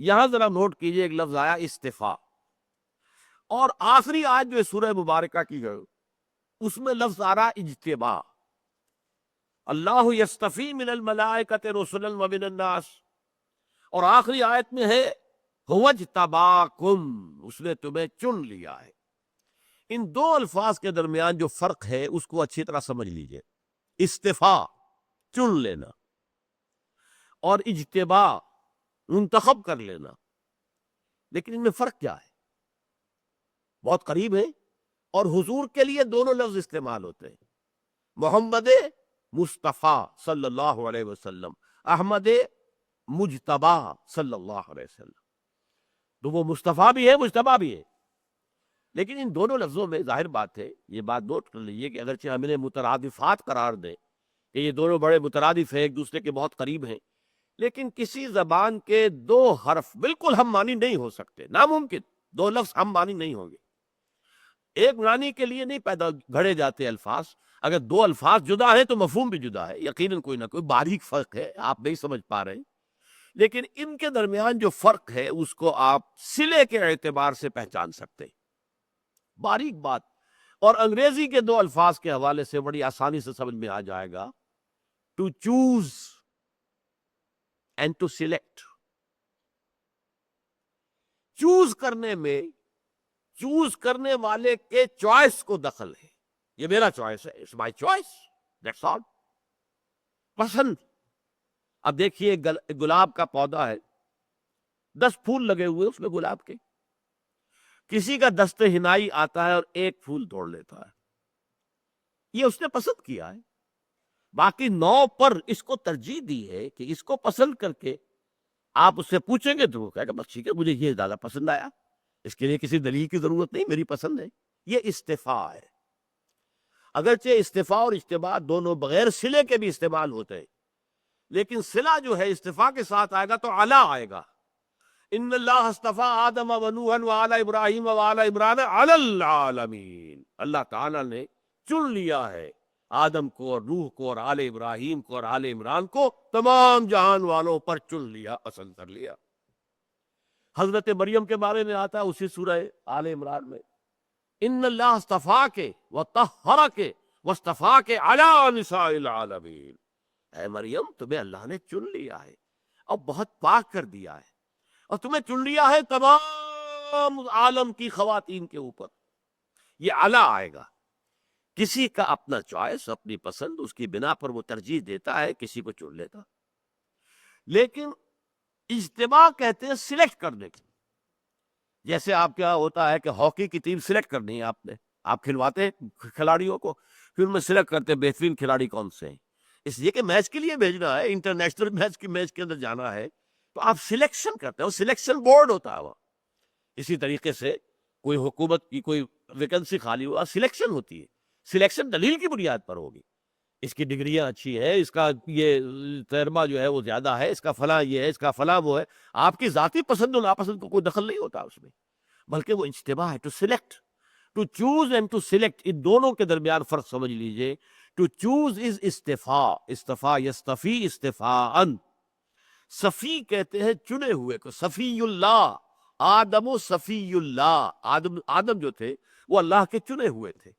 یہاں ذرا نوٹ کیجئے ایک لفظ آیا استفا، اور آخری آیت جو ہے سورہ مبارکہ کی ہے اس میں لفظ آ رہا اجتبا، اللہ یستفی من الملائکۃ رسلا ومن الناس، اور آخری آیت میں ہے هو اجتباکم، اس نے تمہیں چن لیا ہے۔ ان دو الفاظ کے درمیان جو فرق ہے اس کو اچھی طرح سمجھ لیجئے۔ استفا چن لینا، اور اجتبا منتخب کر لینا، لیکن ان میں فرق کیا ہے؟ بہت قریب ہے، اور حضور کے لیے دونوں لفظ استعمال ہوتے ہیں، محمد مصطفیٰ صلی اللہ علیہ وسلم، احمد مجتبی صلی اللہ علیہ وسلم، تو وہ مصطفیٰ بھی ہے مجتبی بھی ہے، لیکن ان دونوں لفظوں میں ظاہر بات ہے، یہ بات نوٹ کر لیجیے کہ اگرچہ ہم انہیں مترادفات قرار دیں کہ یہ دونوں بڑے مترادف ہیں، ایک دوسرے کے بہت قریب ہیں، لیکن کسی زبان کے دو حرف بالکل ہم معنی نہیں ہو سکتے، ناممکن، دو لفظ ہم معنی نہیں ہوں گے، ایک معنی کے لیے نہیں پیدا گھڑے جاتے الفاظ، اگر دو الفاظ جدا ہیں تو مفہوم بھی جدا ہے، یقیناً کوئی نہ کوئی باریک فرق ہے، آپ نہیں سمجھ پا رہے ہیں، لیکن ان کے درمیان جو فرق ہے اس کو آپ صلے کے اعتبار سے پہچان سکتے ہیں، باریک بات، اور انگریزی کے دو الفاظ کے حوالے سے بڑی آسانی سے سمجھ میں آ جائے گا، to choose and to select. Choose کرنے میں چوز کرنے والے کے چوائس کو دخل ہے، یہ میرا چوائس ہے، it's my choice, that's all, پسند۔ اب دیکھیے گلاب کا پودا ہے، 10 پھول لگے ہوئے اس میں گلاب کے، کسی کا دست ہنائی آتا ہے اور ایک پھول توڑ لیتا ہے، یہ اس نے پسند کیا ہے، باقی 9 پر اس کو ترجیح دی ہے کہ اس کو پسند کر کے آپ اس سے پوچھیں گے تو وہ کہے گا بس ٹھیک ہے مجھے یہ زیادہ پسند آیا، اس کے لیے کسی دلیل کی ضرورت نہیں، میری پسند ہے، یہ استفاء ہے۔ اگرچہ استفاء اور اجتباء دونوں بغیر صلے کے بھی استعمال ہوتے ہیں، لیکن صلہ جو ہے استفاء کے ساتھ آئے گا تو علی آئے گا، ان اللہ اصطفیٰ آدم و نوحا وآل ابراہیم وآل عمران علی العالمین، اللہ تعالیٰ نے چن لیا ہے آدم کو اور نوح کو اور آل ابراہیم کو اور آل عمران کو، تمام جہان والوں پر چن لیا، پسند کر لیا۔ حضرت مریم کے بارے میں آتا ہے اسی سورہ آل عمران میں، ان اللہ اصطفاک وطہرک واصطفاک علی نساء العالمین، اے مریم تمہیں اللہ نے چن لیا ہے اور بہت پاک کر دیا ہے، اور تمہیں چن لیا ہے تمام عالم کی خواتین کے اوپر، یہ اعلیٰ آئے گا۔ کسی کا اپنا چوائس، اپنی پسند، اس کی بنا پر وہ ترجیح دیتا ہے، کسی کو چن لیتا، لیکن اجتماع کہتے ہیں سلیکٹ کرنے کی، جیسے آپ کیا ہوتا ہے کہ ہاکی کی ٹیم سلیکٹ کرنی ہے، آپ کھلواتے ہیں کھلاڑیوں کو، پھر میں سلیکٹ کرتے ہیں بہترین کھلاڑی کون سے ہیں، اس لیے کہ میچ کے لیے بھیجنا ہے، انٹرنیشنل میچ کے اندر جانا ہے، تو آپ سلیکشن کرتے ہیں، وہ سلیکشن بورڈ ہوتا ہے وہ۔ اسی طریقے سے کوئی حکومت کی کوئی ویکنسی خالی ہوا، سلیکشن ہوتی ہے، سلیکشن دلیل کی بنیاد پر ہوگی، اس کی ڈگریاں اچھی ہیں، اس کا یہ تجربہ جو ہے وہ زیادہ ہے، اس کا فلاں یہ ہے، اس کا فلاں وہ ہے، آپ کی ذاتی پسند و ناپسند کو کوئی دخل نہیں ہوتا اس میں، بلکہ وہ اجتباع ہے، to select, to choose and to select, ان دونوں کے درمیان فرق سمجھ لیجئے۔ ٹو چوز از استفاء، استفاء یستفی استفاءً، صفی کہتے ہیں چنے ہوئے کو، صفی اللہ، آدم و صفی اللہ، آدم جو تھے وہ اللہ کے چنے ہوئے تھے،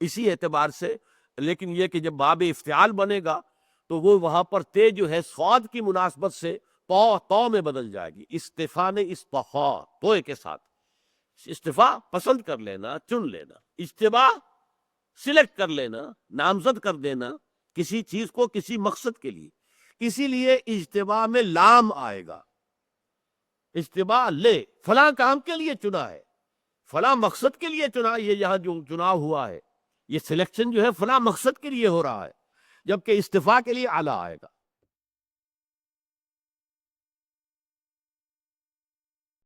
اسی اعتبار سے، لیکن یہ کہ جب باب افتعال بنے گا تو وہ وہاں پر تے جو ہے سواد کی مناسبت سے تو میں بدل جائے گی، استفاء نے اصطفاء توئے کے ساتھ، استفاء پسند کر لینا، چن لینا، اجتباء سلیکٹ کر لینا، نامزد کر دینا کسی چیز کو کسی مقصد کے لیے، اسی لیے اجتباء میں لام آئے گا، اجتباء لے فلاں کام کے لیے چنا ہے، فلاں مقصد کے لیے چنا، یہ یہاں جو چناؤ ہوا ہے یہ سلیکشن جو ہے فلاں مقصد کے لیے ہو رہا ہے، جبکہ استفاء کے لیے اعلیٰ آئے گا۔